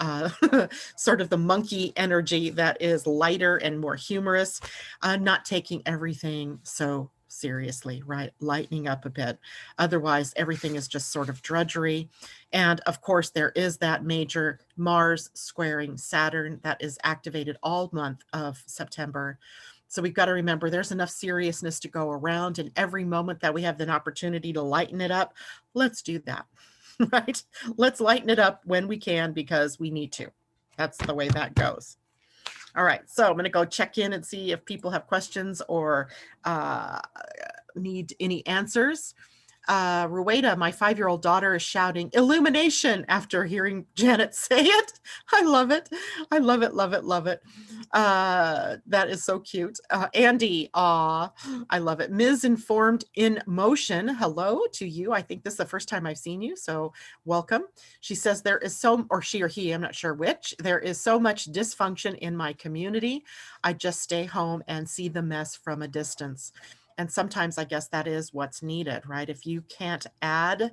sort of the monkey energy that is lighter and more humorous, not taking everything so seriously, right? Lightening up a bit. Otherwise, everything is just sort of drudgery. And of course, there is that major Mars squaring Saturn that is activated all month of September. So we've got to remember there's enough seriousness to go around, and every moment that we have an opportunity to lighten it up, let's do that, right? Let's lighten it up when we can, because we need to. That's the way that goes. All right, so I'm going to go check in and see if people have questions or need any answers. Rueda, my 5-year-old daughter, is shouting illumination after hearing Janet say it. I love it. I love it, love it, love it. That is so cute. Andy, I love it. Ms. Informed in Motion, hello to you. I think this is the first time I've seen you, so welcome. She says there is or she or he, I'm not sure which, there is so much dysfunction in my community. I just stay home and see the mess from a distance. And sometimes I guess that is what's needed, right? If you can't add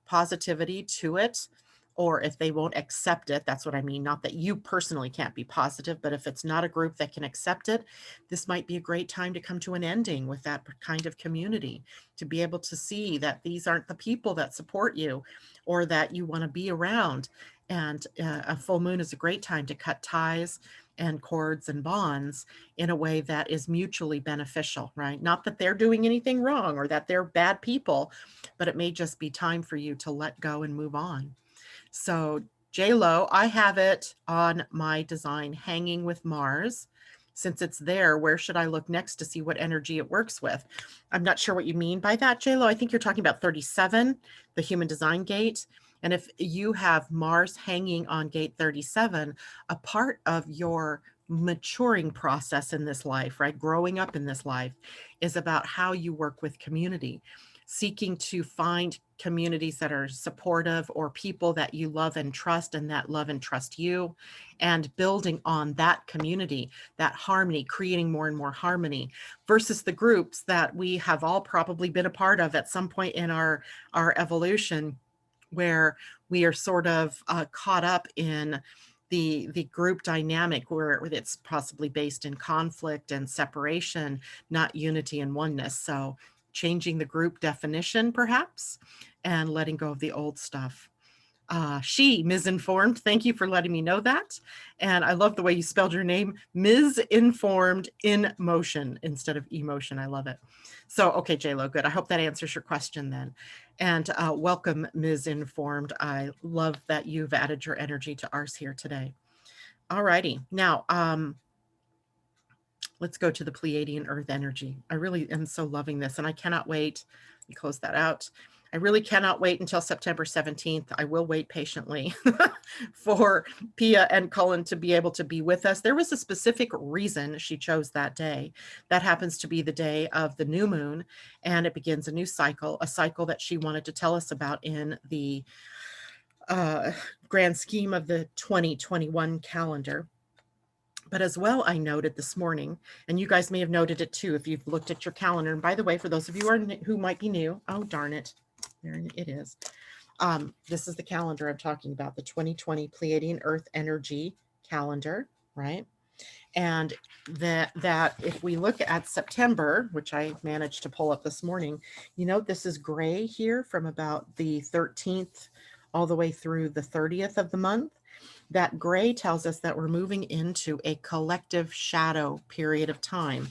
positivity to it, or if they won't accept it, that's what I mean. Not that you personally can't be positive, but if it's not a group that can accept it, this might be a great time to come to an ending with that kind of community, to be able to see that these aren't the people that support you or that you want to be around. And a full moon is a great time to cut ties and cords and bonds in a way that is mutually beneficial, right? Not that they're doing anything wrong or that they're bad people, but it may just be time for you to let go and move on. So J-Lo, I have it on my design hanging with Mars. Since it's there, where should I look next to see what energy it works with? I'm not sure what you mean by that, J-Lo. I think you're talking about 37, the human design gate. And if you have Mars hanging on gate 37, a part of your maturing process in this life, right? Growing up in this life is about how you work with community. seeking to find communities that are supportive or people that you love and trust and that love and trust you, and building on that community, that harmony, creating more and more harmony, versus the groups that we have all probably been a part of at some point in our evolution, where we are sort of caught up in the group dynamic where it's possibly based in conflict and separation, not unity and oneness. So changing the group definition perhaps, and letting go of the old stuff. She, misinformed. Thank you for letting me know that. And I love the way you spelled your name, misinformed in motion instead of emotion. I love it. So, okay, JLo, good. I hope that answers your question then. And welcome, misinformed. I love that you've added your energy to ours here today. All righty. Now, let's go to the Pleiadian-Earth energy. I really am so loving this, and I cannot wait. Let me close that out. I really cannot wait until September 17th. I will wait patiently for Pia and Cullen to be able to be with us. There was a specific reason she chose that day. That happens to be the day of the new moon, and it begins a new cycle, a cycle that she wanted to tell us about in the grand scheme of the 2021 calendar. But as well, I noted this morning, and you guys may have noted it too if you've looked at your calendar. And by the way, for those of you who might be new, oh, darn it, there it is. This is the calendar I'm talking about, the 2020 Pleiadian-Earth energy calendar, right? And that if we look at September, which I managed to pull up this morning, you know, this is gray here from about the 13th all the way through the 30th of the month. That gray tells us that we're moving into a collective shadow period of time.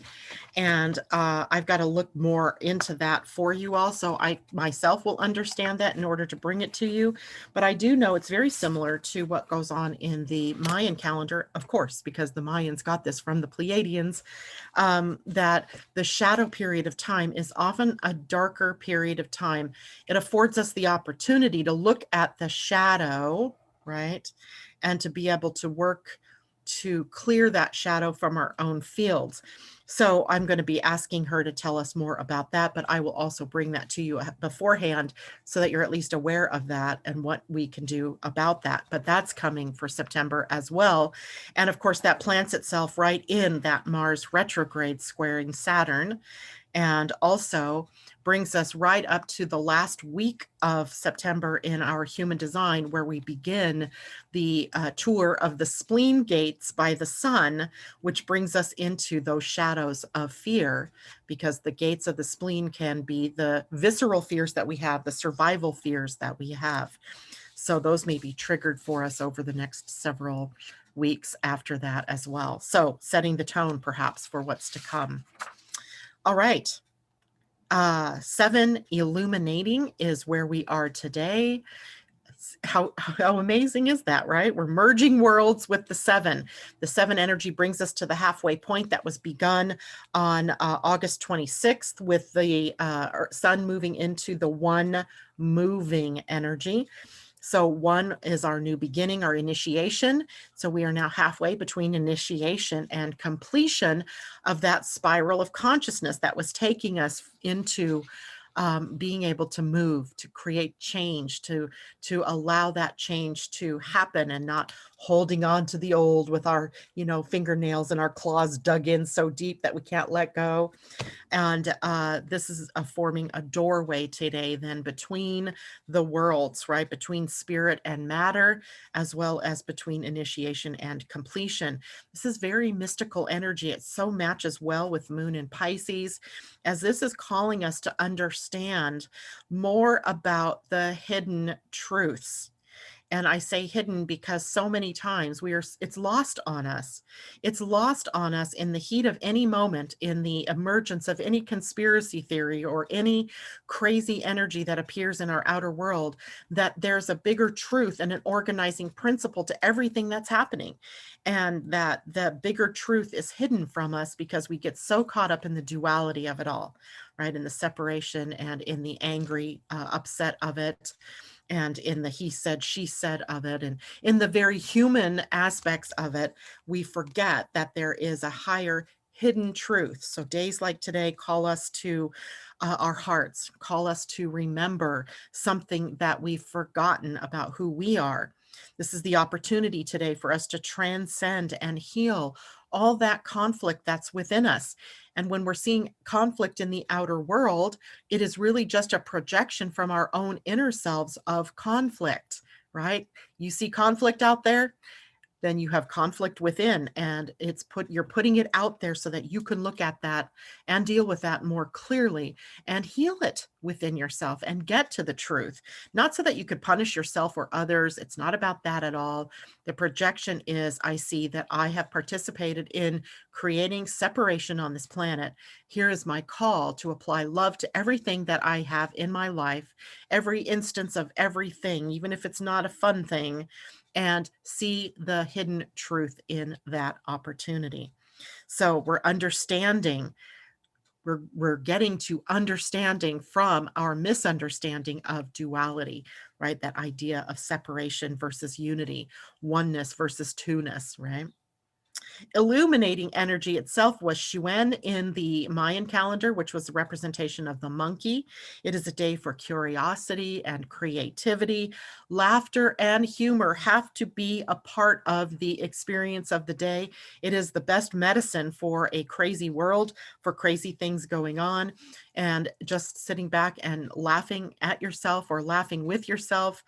And I've got to look more into that for you all, so I myself will understand that in order to bring it to you. But I do know it's very similar to what goes on in the Mayan calendar, of course, because the Mayans got this from the Pleiadians, that the shadow period of time is often a darker period of time. It affords us the opportunity to look at the shadow, right? And to be able to work to clear that shadow from our own fields. So I'm going to be asking her to tell us more about that, but I will also bring that to you beforehand so that you're at least aware of that and what we can do about that. But that's coming for September as well. And of course, that plants itself right in that Mars retrograde squaring Saturn, and also brings us right up to the last week of September in our human design, where we begin the tour of the spleen gates by the sun, which brings us into those shadows of fear, because the gates of the spleen can be the visceral fears that we have, the survival fears that we have. So those may be triggered for us over the next several weeks after that as well. So setting the tone perhaps for what's to come. All right. 7 illuminating is where we are today. How amazing is that, right? We're merging worlds with the 7. The 7 energy brings us to the halfway point that was begun on August 26th with the sun moving into the 1 moving energy. So 1 is our new beginning, our initiation. So we are now halfway between initiation and completion of that spiral of consciousness that was taking us into being able to move, to create change, to allow that change to happen, and not holding on to the old with our, fingernails and our claws dug in so deep that we can't let go. And this is forming a doorway today then between the worlds, right? Between spirit and matter, as well as between initiation and completion. This is very mystical energy. It so matches well with Moon in Pisces, as this is calling us to understand more about the hidden truths. And I say hidden because so many times it's lost on us. It's lost on us in the heat of any moment, in the emergence of any conspiracy theory or any crazy energy that appears in our outer world, that there's a bigger truth and an organizing principle to everything that's happening. And that the bigger truth is hidden from us because we get so caught up in the duality of it all, right? In the separation and in the angry, upset of it, and in the he said, she said of it, and in the very human aspects of it. We forget that there is a higher hidden truth. So days like today call us to our hearts, call us to remember something that we've forgotten about who we are. This is the opportunity today for us to transcend and heal all that conflict that's within us. And when we're seeing conflict in the outer world, it is really just a projection from our own inner selves of conflict, right? You see conflict out there, then you have conflict within, and you're putting it out there so that you can look at that and deal with that more clearly and heal it within yourself and get to the truth. Not so that you could punish yourself or others. It's not about that at all. The projection is, I see that I have participated in creating separation on this planet. Here is my call to apply love to everything that I have in my life, every instance of everything, even if it's not a fun thing, and see the hidden truth in that opportunity. So we're understanding, we're getting to understanding from our misunderstanding of duality, right? That idea of separation versus unity, oneness versus two-ness, right? Illuminating energy itself was Shuen in the Mayan calendar, which was a representation of the monkey. It is a day for curiosity and creativity. Laughter and humor have to be a part of the experience of the day. It is the best medicine for a crazy world, for crazy things going on, and just sitting back and laughing at yourself or laughing with yourself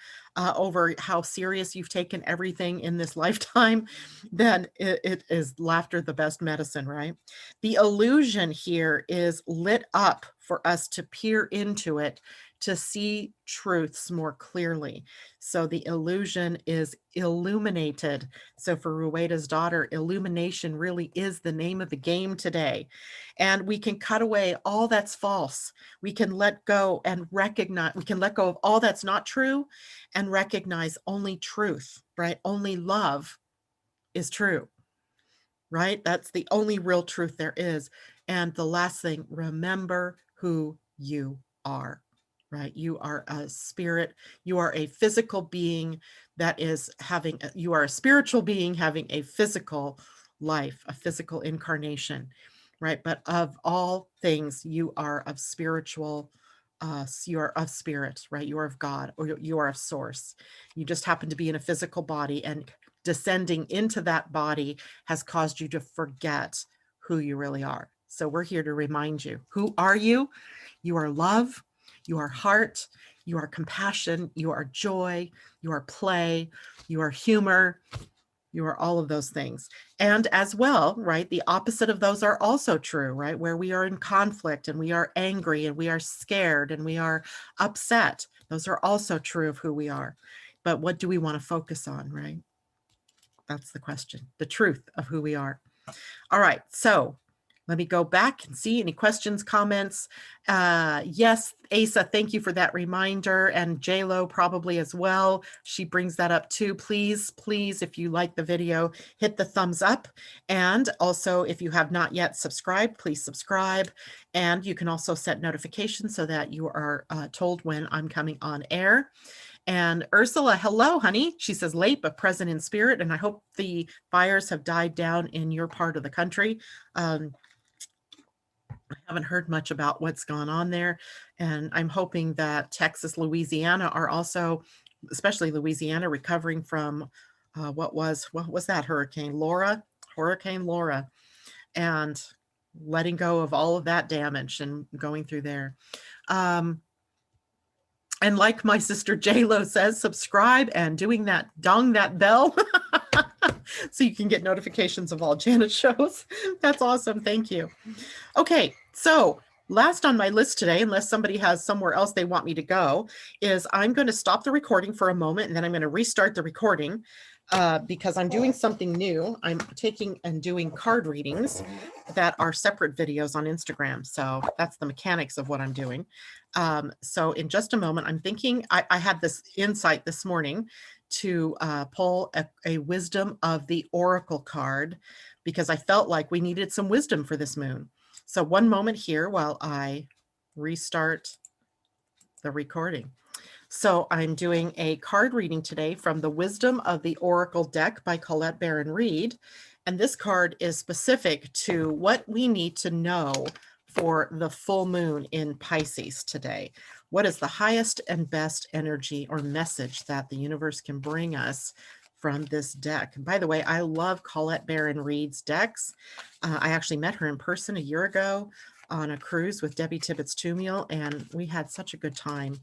over how serious you've taken everything in this lifetime, then it is laughter the best medicine, right? The illusion here is lit up for us to peer into it, to see truths more clearly. So the illusion is illuminated. So for Rueda's daughter, illumination really is the name of the game today. And we can cut away all that's false. We can let go and recognize, we can let go of all that's not true and recognize only truth, right? Only love is true, right? That's the only real truth there is. And the last thing, remember who you are, right? You are a spirit. You are a physical being that is having, you are a spiritual being having a physical life, a physical incarnation, right? But of all things, you are of spiritual, you are of spirit, right? You are of God, or you are of source. You just happen to be in a physical body, and descending into that body has caused you to forget who you really are. So we're here to remind you, who are you? You are love, you are heart, you are compassion, you are joy, you are play, you are humor, you are all of those things. And as well, right, the opposite of those are also true, right? Where we are in conflict and we are angry and we are scared and we are upset. Those are also true of who we are. But what do we want to focus on, right? That's the question, the truth of who we are. All right, so let me go back and see any questions, comments. Yes, Asa, thank you for that reminder, and JLo probably as well. She brings that up too. Please, please, if you like the video, hit the thumbs up. And also, if you have not yet subscribed, please subscribe. And you can also set notifications so that you are told when I'm coming on air. And Ursula, hello, honey. She says late, but present in spirit. And I hope the fires have died down in your part of the country. I haven't heard much about what's gone on there. And I'm hoping that Texas, Louisiana are also, especially Louisiana, recovering from what was that hurricane? Hurricane Laura, and letting go of all of that damage and going through there. And like my sister JLo says, subscribe and dong that bell so you can get notifications of all Janet's shows. That's awesome. Thank you. Okay, so last on my list today, unless somebody has somewhere else they want me to go, is I'm going to stop the recording for a moment, and then I'm going to restart the recording because I'm doing something new. I'm taking and doing card readings that are separate videos on Instagram. So that's the mechanics of what I'm doing. So in just a moment, I'm thinking, I had this insight this morning to pull a wisdom of the oracle card, because I felt like we needed some wisdom for this moon. So one moment here while I restart the recording. So I'm doing a card reading today from the Wisdom of the Oracle deck by Colette Baron Reed. And this card is specific to what we need to know for the full moon in Pisces today. What is the highest and best energy or message that the universe can bring us from this deck? And by the way, I love Colette Baron Reed's decks. I actually met her in person a year ago on a cruise with Debbie Tibbetts Tumiel, and we had such a good time.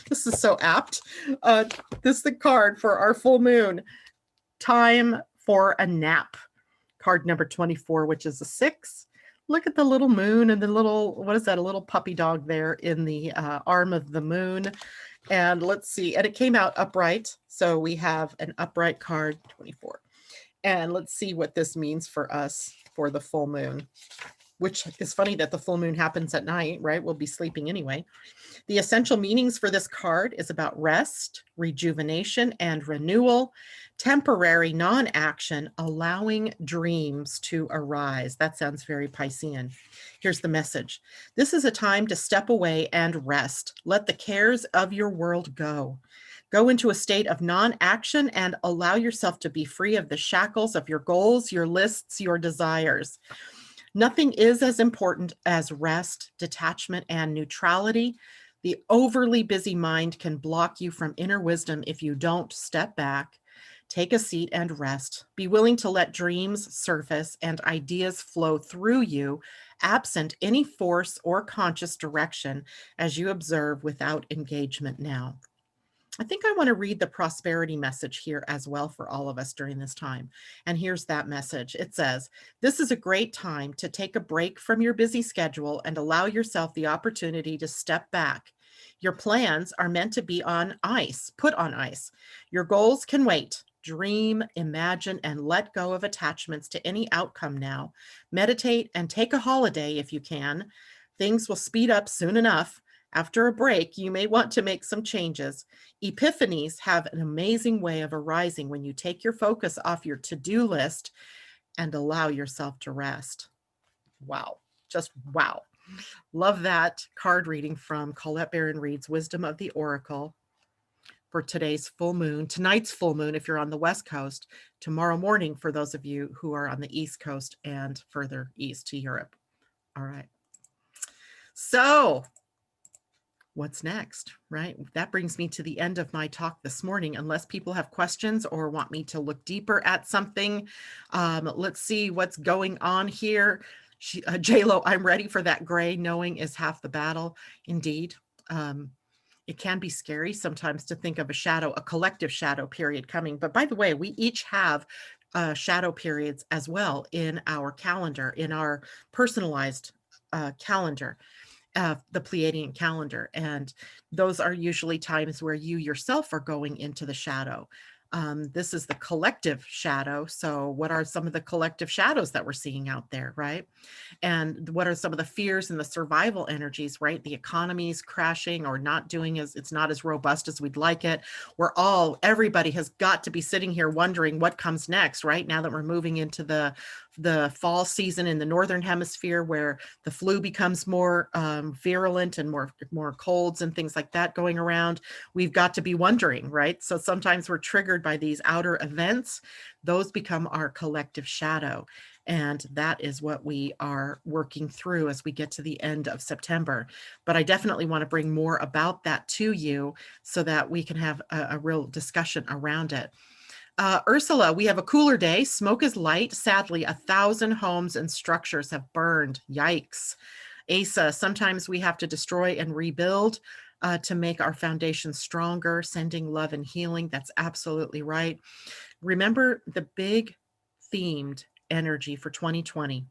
This is so apt. This is the card for our full moon. Time for a nap. Card number 24, which is a 6. Look at the little moon and the little, what is that, a little puppy dog there in the arm of the moon. And let's see, and it came out upright. So we have an upright card, 24. And let's see what this means for us for the full moon, which is funny that the full moon happens at night, right? We'll be sleeping anyway. The essential meanings for this card is about rest, rejuvenation, and renewal, temporary non-action, allowing dreams to arise. That sounds very Piscean. Here's the message. This is a time to step away and rest. Let the cares of your world go. Go into a state of non-action and allow yourself to be free of the shackles of your goals, your lists, your desires. Nothing is as important as rest, detachment, and neutrality. The overly busy mind can block you from inner wisdom if you don't step back, take a seat, and rest. Be willing to let dreams surface and ideas flow through you, absent any force or conscious direction, as you observe without engagement now. I think I want to read the prosperity message here as well for all of us during this time. And here's that message. It says, this is a great time to take a break from your busy schedule and allow yourself the opportunity to step back. Your plans are meant to be on ice, put on ice. Your goals can wait. Dream, imagine, and let go of attachments to any outcome now. Meditate and take a holiday if you can. Things will speed up soon enough. After a break, you may want to make some changes. Epiphanies have an amazing way of arising when you take your focus off your to-do list and allow yourself to rest. Wow, just wow. Love that card reading from Colette Baron Reed's Wisdom of the Oracle for today's full moon, tonight's full moon if you're on the West Coast, tomorrow morning for those of you who are on the East Coast and further east to Europe. All right. So what's next, right? That brings me to the end of my talk this morning. Unless people have questions or want me to look deeper at something, let's see what's going on here. J-Lo, I'm ready for that gray. Knowing is half the battle. Indeed. It can be scary sometimes to think of a shadow, a collective shadow period coming. But by the way, we each have shadow periods as well in our calendar, in our personalized calendar. The Pleiadian calendar. And those are usually times where you yourself are going into the shadow. This is the collective shadow. So what are some of the collective shadows that we're seeing out there, right? And what are some of the fears and the survival energies, right? The economy's crashing or not doing it's not as robust as we'd like it. Everybody has got to be sitting here wondering what comes next, right? Now that we're moving into the fall season in the Northern Hemisphere, where the flu becomes more virulent and more colds and things like that going around, we've got to be wondering, right? So sometimes we're triggered by these outer events. Those become our collective shadow. And that is what we are working through as we get to the end of September. But I definitely want to bring more about that to you so that we can have a real discussion around it. Ursula, we have a cooler day. Smoke is light. Sadly, 1,000 homes and structures have burned. Yikes. Asa, sometimes we have to destroy and rebuild to make our foundation stronger, sending love and healing. That's absolutely right. Remember the big themed energy for 2020.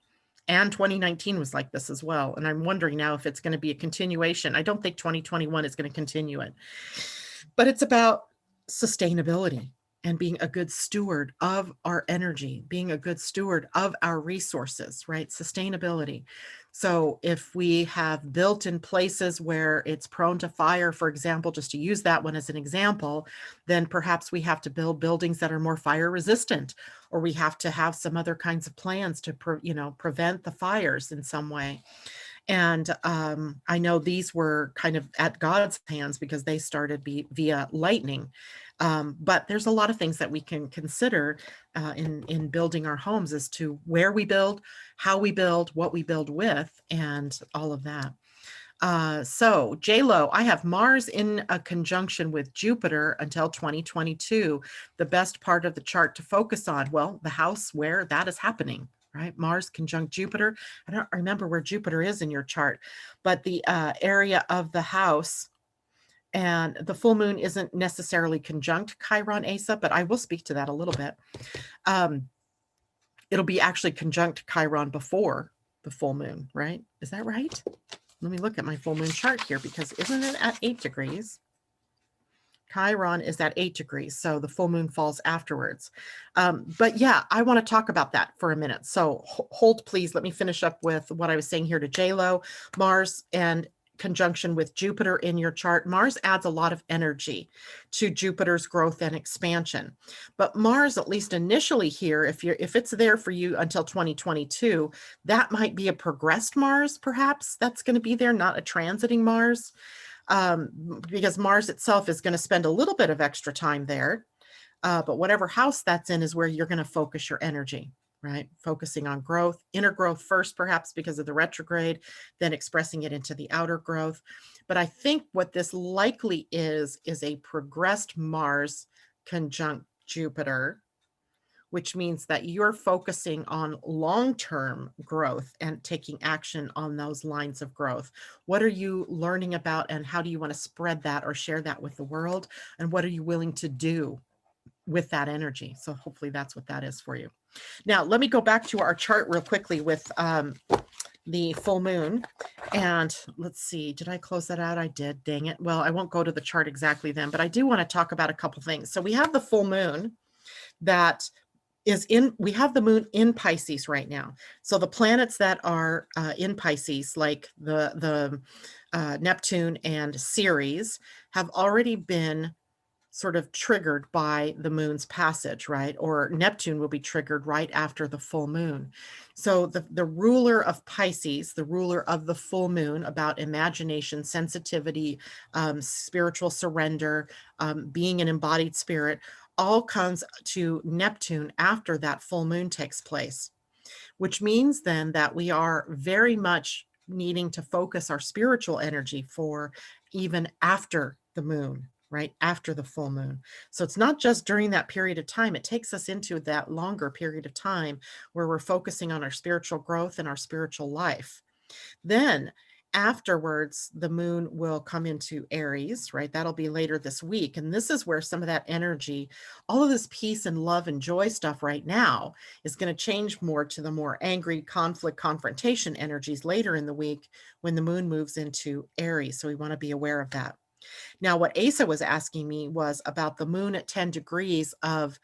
And 2019 was like this as well. And I'm wondering now if it's going to be a continuation. I don't think 2021 is going to continue it. But it's about sustainability and being a good steward of our energy, being a good steward of our resources, right? Sustainability. So if we have built in places where it's prone to fire, for example, just to use that one as an example, then perhaps we have to build buildings that are more fire resistant, or we have to have some other kinds of plans to prevent the fires in some way. And I know these were kind of at God's hands because they started via lightning. But there's a lot of things that we can consider in building our homes as to where we build, how we build, what we build with, and all of that. So J-Lo, I have Mars in a conjunction with Jupiter until 2022. The best part of the chart to focus on, well, the house where that is happening, right? Mars conjunct Jupiter. I don't remember where Jupiter is in your chart, but the area of the house, and the full moon isn't necessarily conjunct Chiron Asa, but I will speak to that a little bit. It'll be actually conjunct Chiron before the full moon, right? Is that right? Let me look at my full moon chart here, because isn't it at 8 degrees? Chiron is at 8 degrees, so the full moon falls afterwards. But yeah, I want to talk about that for a minute. So hold, please. Let me finish up with what I was saying here to J-Lo. Mars and conjunction with Jupiter in your chart. Mars adds a lot of energy to Jupiter's growth and expansion. But Mars, at least initially here, if it's there for you until 2022, that might be a progressed Mars, perhaps that's going to be there, not a transiting Mars. Because Mars itself is going to spend a little bit of extra time there. But whatever house that's in is where you're going to focus your energy, right? Focusing on growth, inner growth first, perhaps because of the retrograde, then expressing it into the outer growth. But I think what this likely is a progressed Mars conjunct Jupiter, which means that you're focusing on long-term growth and taking action on those lines of growth. What are you learning about, and how do you want to spread that or share that with the world? And what are you willing to do with that energy? So hopefully that's what that is for you. Now, let me go back to our chart real quickly with the full moon. And let's see, did I close that out? I did, dang it. Well, I won't go to the chart exactly then, but I do want to talk about a couple things. So we have the full moon that we have the moon in Pisces right now. So the planets that are in Pisces, like the Neptune and Ceres, have already been sort of triggered by the moon's passage, right? Or Neptune will be triggered right after the full moon. So the ruler of Pisces, the ruler of the full moon, about imagination, sensitivity, spiritual surrender, being an embodied spirit, all comes to Neptune after that full moon takes place, which means then that we are very much needing to focus our spiritual energy for even after the moon, right? After the full moon. So it's not just during that period of time, it takes us into that longer period of time where we're focusing on our spiritual growth and our spiritual life. Then afterwards, the moon will come into Aries, right? That'll be later this week. And this is where some of that energy, all of this peace and love and joy stuff right now, is going to change more to the more angry, conflict, confrontation energies later in the week when the moon moves into Aries. So we want to be aware of that. Now, what Asa was asking me was about the moon at 10 degrees of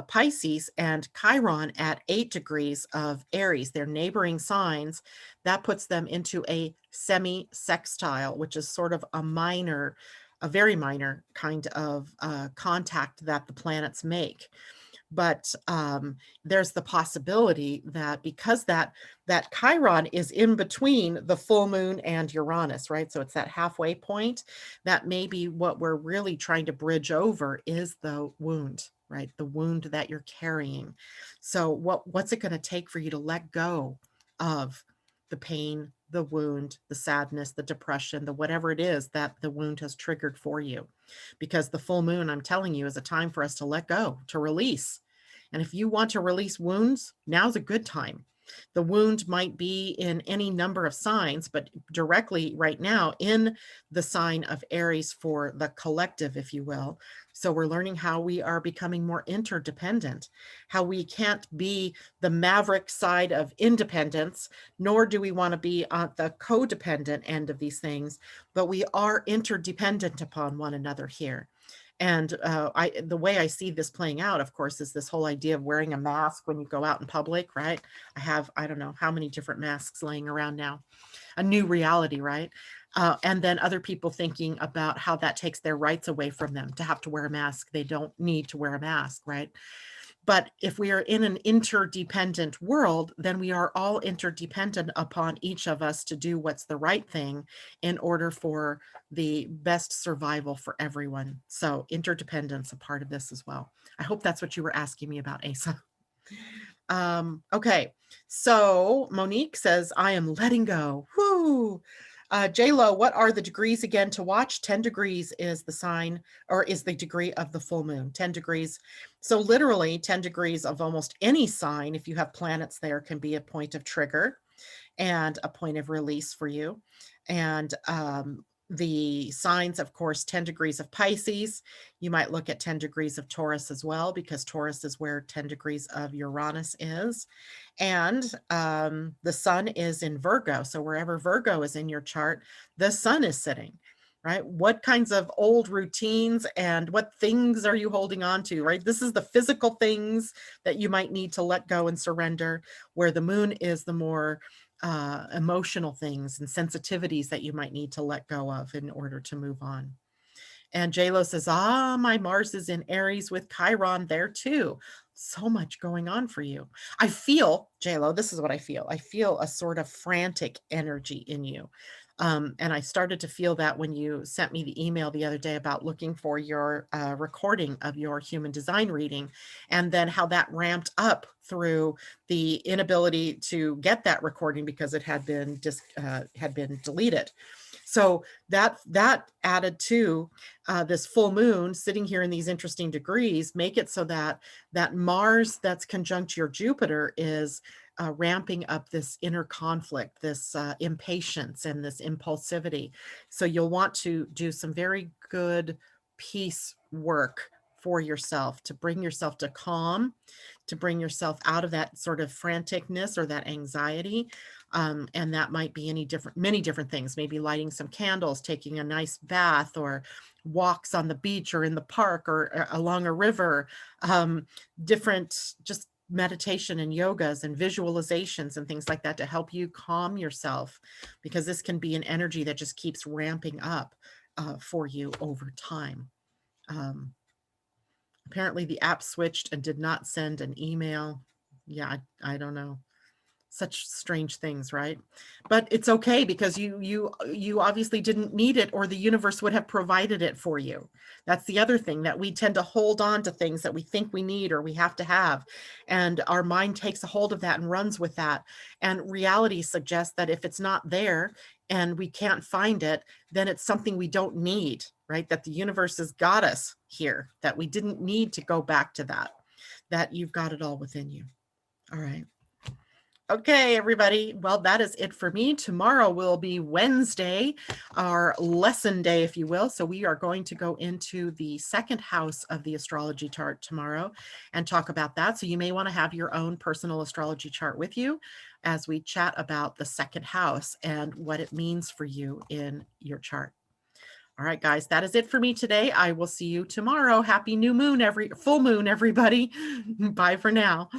Pisces and Chiron at 8 degrees of Aries. They're neighboring signs. That puts them into a semi-sextile, which is sort of a very minor kind of contact that the planets make. But there's the possibility that because that Chiron is in between the full moon and Uranus, right? So it's that halfway point, that maybe what we're really trying to bridge over is the wound, right? The wound that you're carrying. So what's it going to take for you to let go of the pain, the wound, the sadness, the depression, the whatever it is that the wound has triggered for you? Because the full moon, I'm telling you, is a time for us to let go, to release. And if you want to release wounds, now's a good time. The wound might be in any number of signs, but directly right now in the sign of Aries for the collective, if you will. So we're learning how we are becoming more interdependent, how we can't be the maverick side of independence, nor do we want to be on the codependent end of these things, but we are interdependent upon one another here. And the way I see this playing out, of course, is this whole idea of wearing a mask when you go out in public, right? I don't know how many different masks laying around now, a new reality, right? And then other people thinking about how that takes their rights away from them to have to wear a mask. They don't need to wear a mask, right? But if we are in an interdependent world, then we are all interdependent upon each of us to do what's the right thing in order for the best survival for everyone. So interdependence a part of this as well. I hope that's what you were asking me about, Asa. Okay, so Monique says, I am letting go. Whoo! J-Lo, what are the degrees again to watch? 10 degrees is the sign, or is the degree of the full moon. 10 degrees. So literally 10 degrees of almost any sign, if you have planets there, can be a point of trigger and a point of release for you. And the signs, of course, 10 degrees of Pisces. You might look at 10 degrees of Taurus as well, because Taurus is where 10 degrees of Uranus is. And the sun is in Virgo. So wherever Virgo is in your chart, the sun is sitting, right? What kinds of old routines and what things are you holding on to, right? This is the physical things that you might need to let go and surrender, where the moon is the more emotional things and sensitivities that you might need to let go of in order to move on. And JLo says, my Mars is in Aries with Chiron there too. So much going on for you. I feel, JLo, this is what I feel. I feel a sort of frantic energy in you. And I started to feel that when you sent me the email the other day about looking for your recording of your human design reading, and then how that ramped up through the inability to get that recording because it had been deleted. So that added to this full moon sitting here in these interesting degrees, make it so that Mars that's conjunct your Jupiter is ramping up this inner conflict, this impatience and this impulsivity. So you'll want to do some very good peace work for yourself to bring yourself to calm, to bring yourself out of that sort of franticness or that anxiety. And that might be many different things, maybe lighting some candles, taking a nice bath, or walks on the beach or in the park or along a river, different just meditation and yogas and visualizations and things like that to help you calm yourself, because this can be an energy that just keeps ramping up for you over time. Apparently the app switched and did not send an email. Yeah, I don't know. Such strange things, right? But it's okay, because you obviously didn't need it, or the universe would have provided it for you. That's the other thing, that we tend to hold on to things that we think we need or we have to have, and our mind takes a hold of that and runs with that. And reality suggests that if it's not there and we can't find it, then it's something we don't need, right? That the universe has got us here, that we didn't need to go back to that you've got it all within you. All right. Okay, everybody. Well, that is it for me. Tomorrow will be Wednesday, our lesson day, if you will. So we are going to go into the second house of the astrology chart tomorrow and talk about that. So you may want to have your own personal astrology chart with you as we chat about the second house and what it means for you in your chart. All right, guys, that is it for me today. I will see you tomorrow. Happy new moon, full moon, everybody. Bye for now.